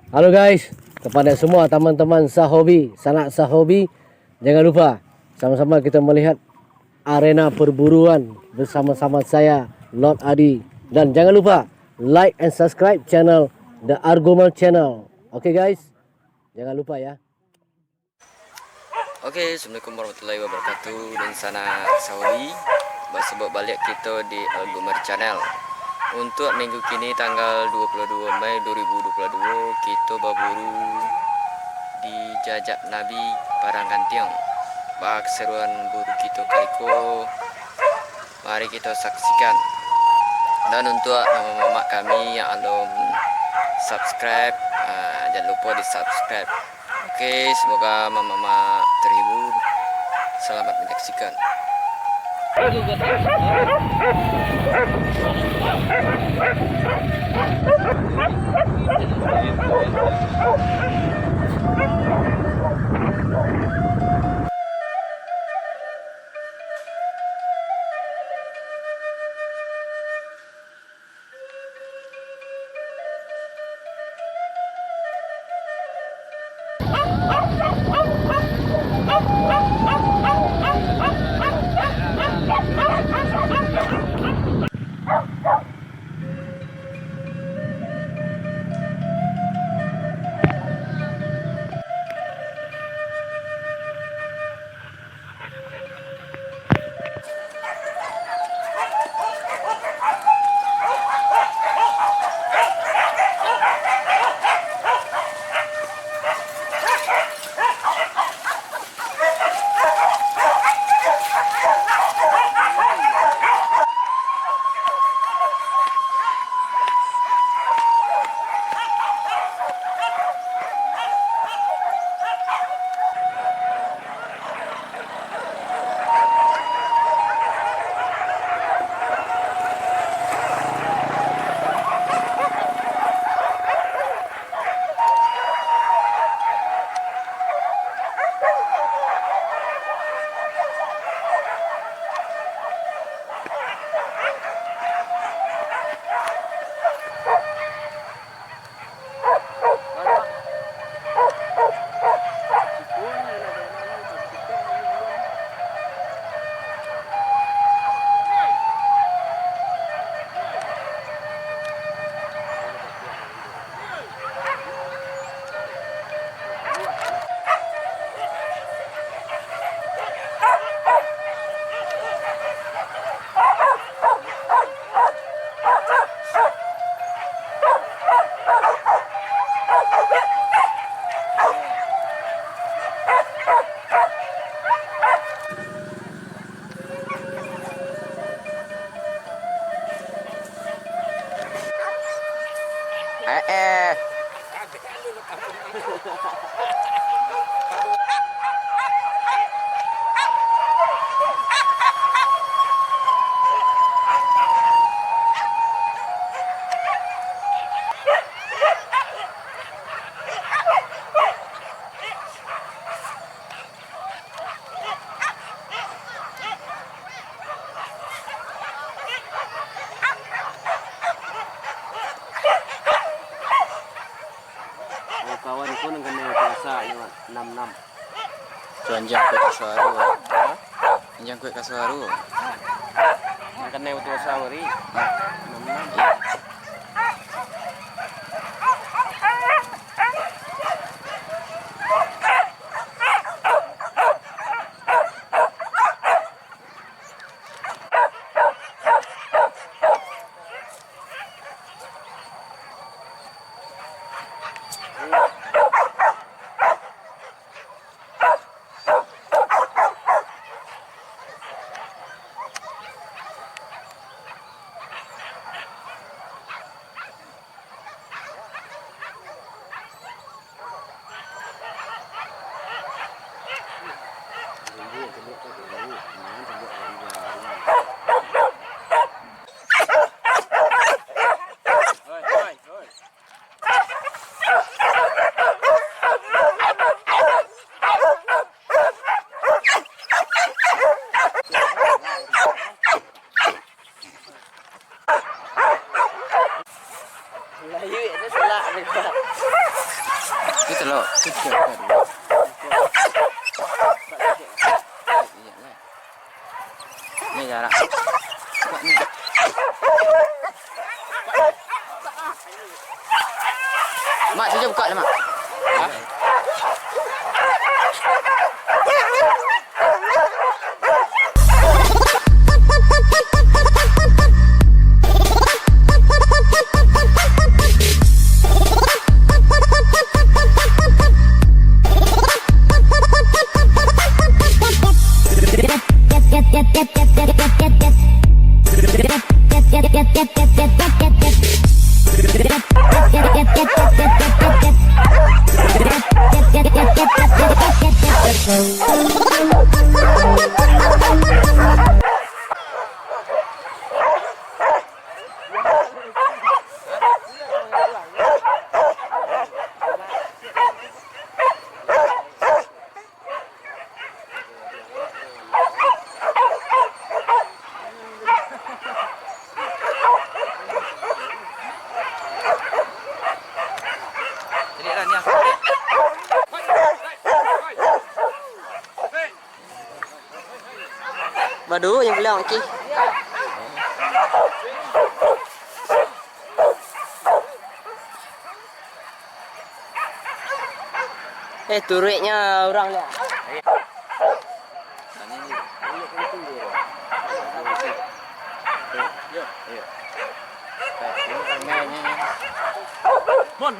Halo guys, kepada semua teman-teman sahobi, sanak sahobi, jangan lupa sama-sama kita melihat arena perburuan bersama-sama saya Lord Adi, dan jangan lupa like and subscribe channel The Argomal Channel. Oke guys, jangan lupa ya. Oke, Assalamualaikum warahmatullahi wabarakatuh. Dan sana sahobi, bersebut balik kita di Argomal Channel. Untuk minggu kini tanggal 22 Mei 2022, kita berburu di Jajak Nabi Parangan Tiang. Bah keseruan buru kita kaliko, mari kita saksikan. Dan untuk mama-mama kami yang belum subscribe, jangan lupa di subscribe. Oke, semoga mama-mama terhibur. Selamat menyaksikan. Kawan ko nang kena puasa 66. Anjang kue kasuaru. Anjang kue kasuaru. Nang kena puasa wari 66. Ni jarak. Ni. Mak, saja buka lah, Mak. Ha? Baru yang bilang okey. Turutnya orang lah. Mon.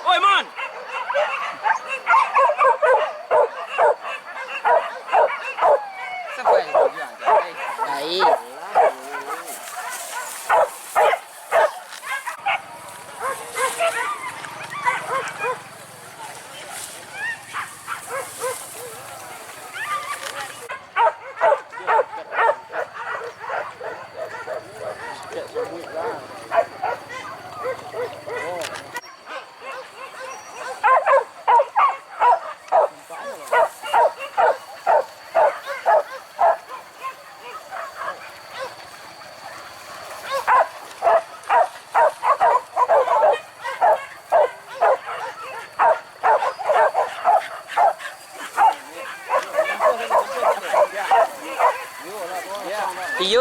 Oi, Mon. Siapa yang bilang? Baik.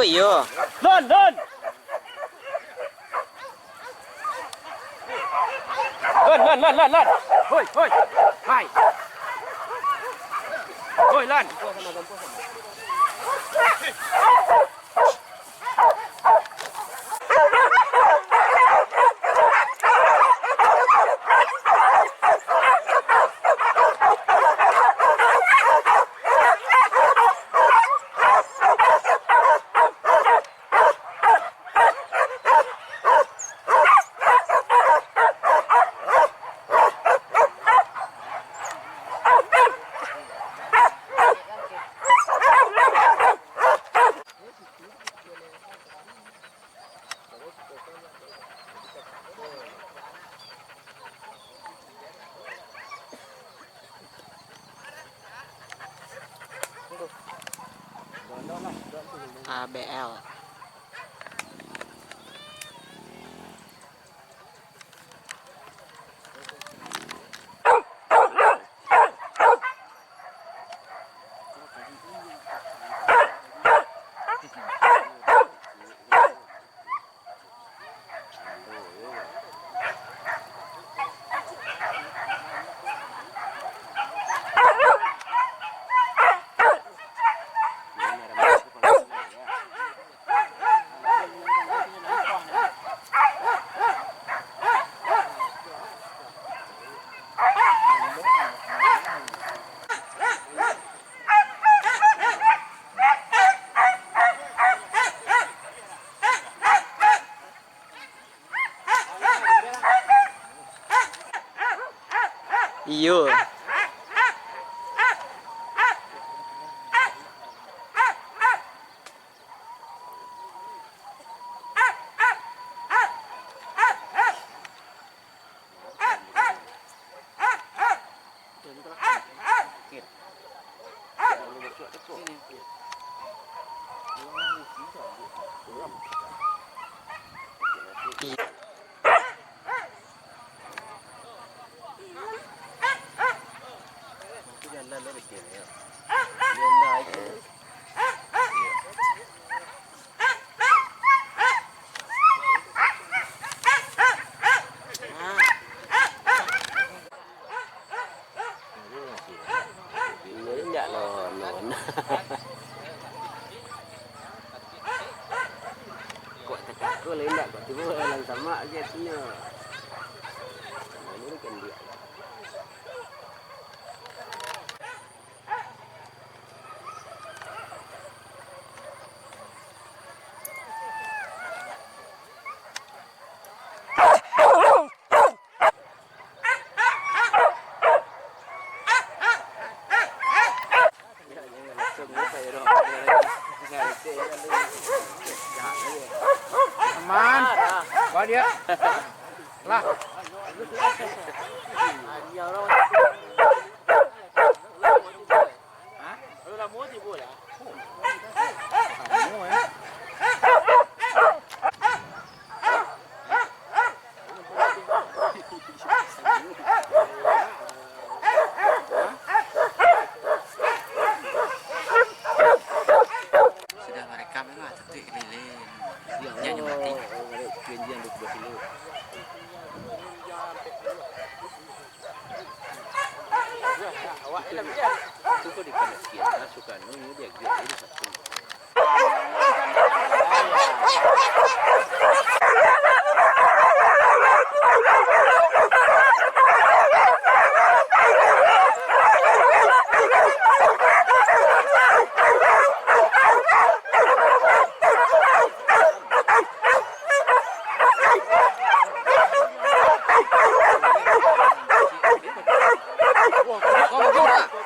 Iyo. Lon. Lon. Hoi. Hai. Hoi, Lan. ABL. Iyo. Ini enggak non. Kok tak aku lain enggak kok tiba lang sama getnya. Ini kan dia. Aman. Bawa dia. Lah. Sudah merekam memang tetik lilin. Nyanyi mati. Janjian 12 kilo. Awak dalam dia. Tu kau dikena sekian masukkan ni dia jadi satu.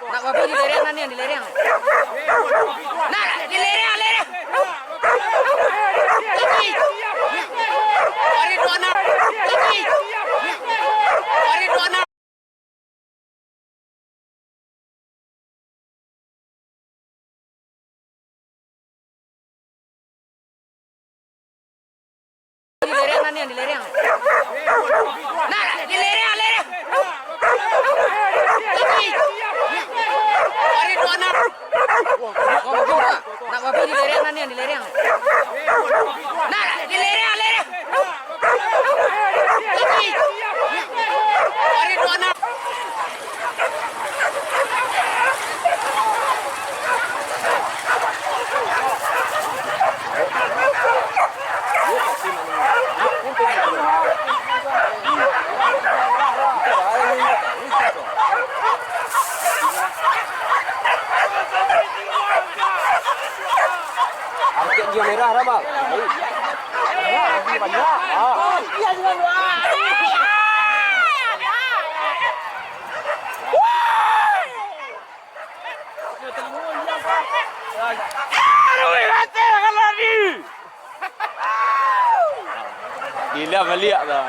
Nak babi di lereng mana yang di lereng? Nak di lereng, lereng. Babi. Hari 26. Babi. Hari 26. Di lereng mana yang di lereng? Nak di lereng, lereng. Babi. Hari 26. Nak babi di lereng mana yang di lereng? Nak di lereng, lereng. Babi. Hari 26. Artinya dia merah dah bang. Banyak. Iya juga luar. Gila melihat dah.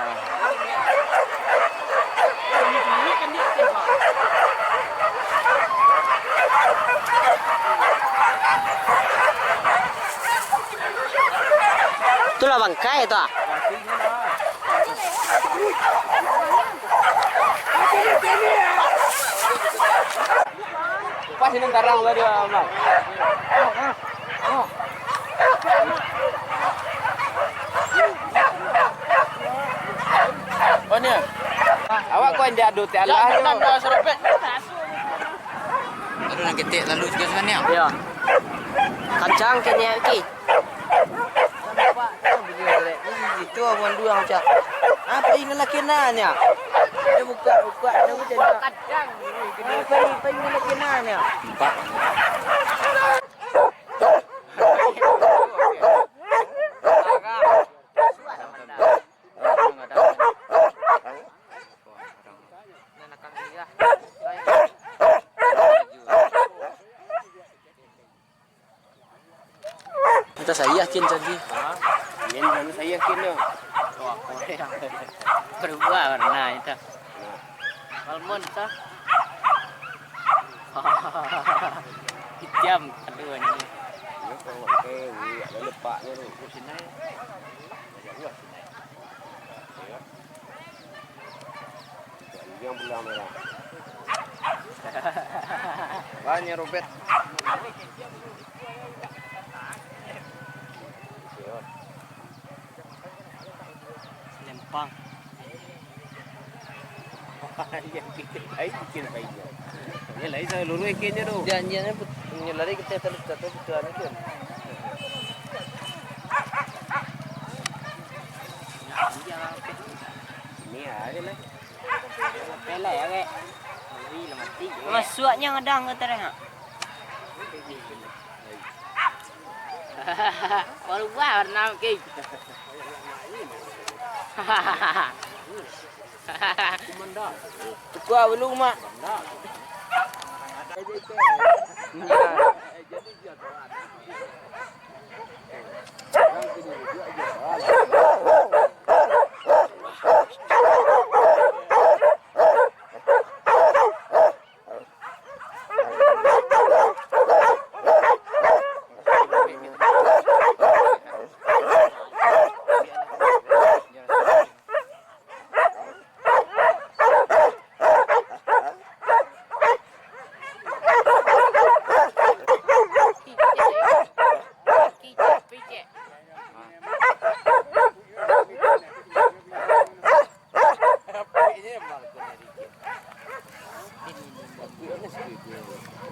Itulah bangkai tu. Pas ini tarang tadi, Bang. Oh ni. Awak kau indah adu tiada lah. Dah serapet. Baru nak ketik lalu juga sebenarnya. Ya. Kancang kena lagi. Itu awan dua macam. Apa ini lelaki nanya? Dia buka dia macam kadang. Apa ini lelaki nanya? Empat. Kita saya yakin tadi. Ini jangan saya yakin tu. Wah, Korea. Berubah warna itu. Salmon tu. Hitam kedua ni. Ini kalau ke ada lepaknya tu. Sini. Jauh sini. Yang belah merah. Banyak Robert. Lempang. Yang kita baik. Ini lain saya lurus ikannya tu. Janjiannya lari kita terus jatuh betulan itu. Ini aja lah. Pelai ya kek. Masuknya ngedang ke terang. Baru buah warna ke. Tukar belum mak.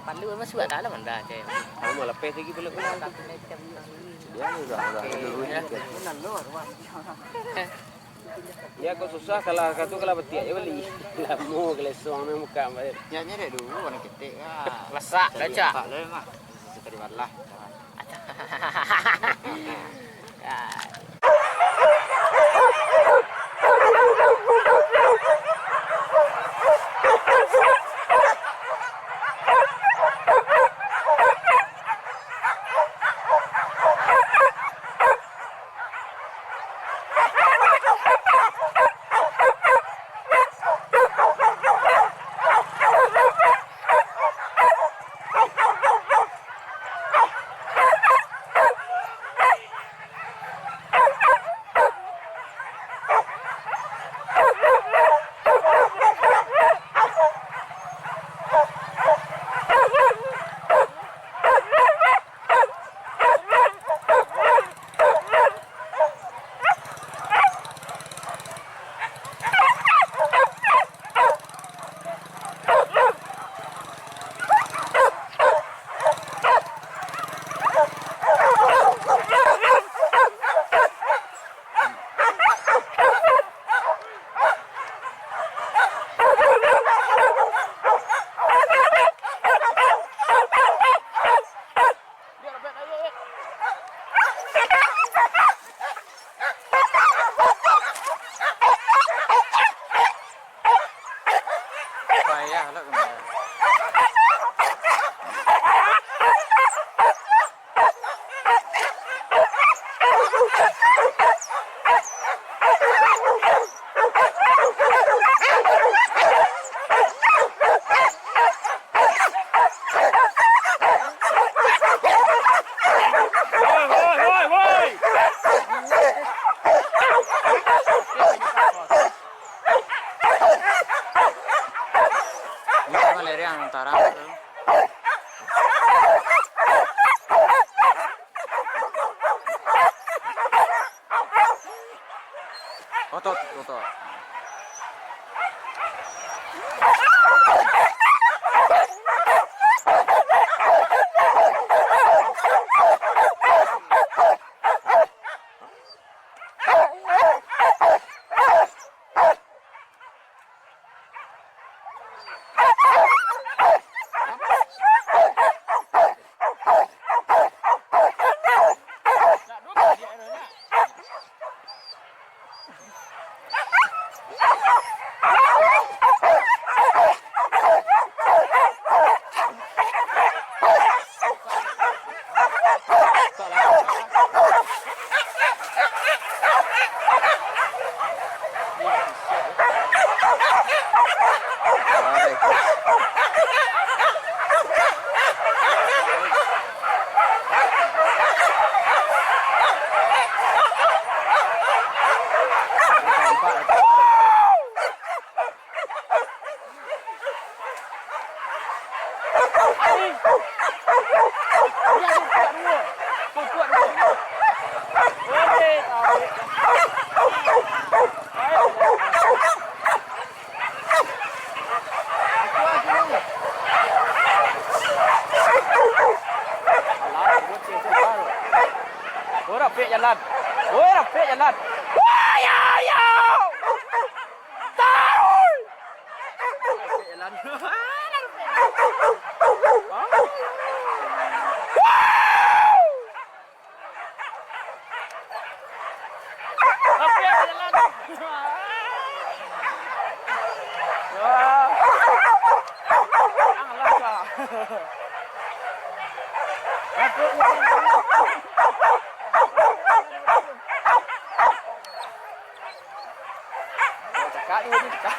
Palu masuk ada lah mana je. Kamu lepas lagi belum kenal. Dia ni dah dulunya. Ya kau susah kalau betik je beli. Lama kalau suang ni muka bayar. Nyanyi deh dulu orang ketik ah. Lesak dah cak. Tak le mak. Terima lah. Otot. rapi jalan. Woi, rapi jalan. Woi, ayo. Tahu. Rapi jalan. Rapi jalan. Wah. Anglah kah. Cakap ni tadi cakap.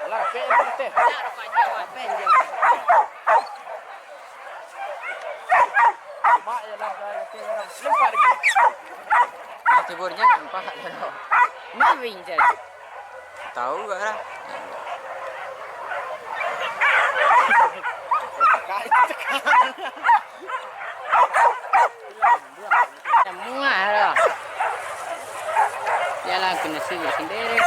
Alah, rapek yang kata. Ya, rapek je. Mak je lah, kata orang. Lempak lagi. Tiburnya empat dah. Mavin je. Tahu gak lah. Semua lah. Jalan kena sendiri.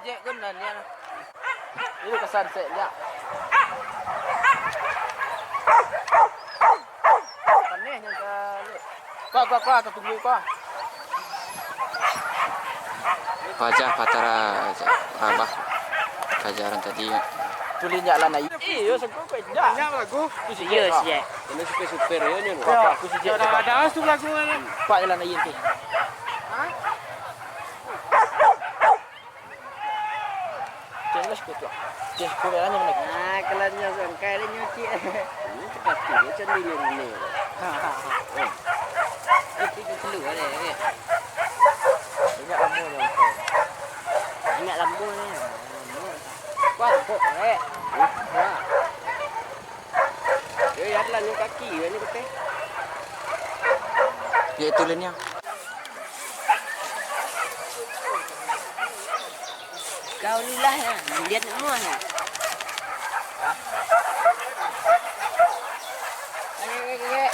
Sejak guna ni. Ini kesan set dia. Panih yang ke. Kau tunggu kau. Pajah patara abah kajaran tadi. Tulinya lah naik. Yo sengkau kau dah. Nak lagu. Aku sejak sejak. Ini super ya ni. Aku sejak. Ada tu lagu ni. Pak jalan naik tu. Jelas betul. Jelas kau jalan mana? Ah, kelannya sangkai dia nyuci. Ini cepat dia cenderung ni. Itu keluar dia. Banyak lampu ni. Banyak lampu ni. Kuat kok eh. Ya adalah ni kaki ni betul. Ya itu lainnya. Kau ni lah ya. Lihat semua ya. Ayo.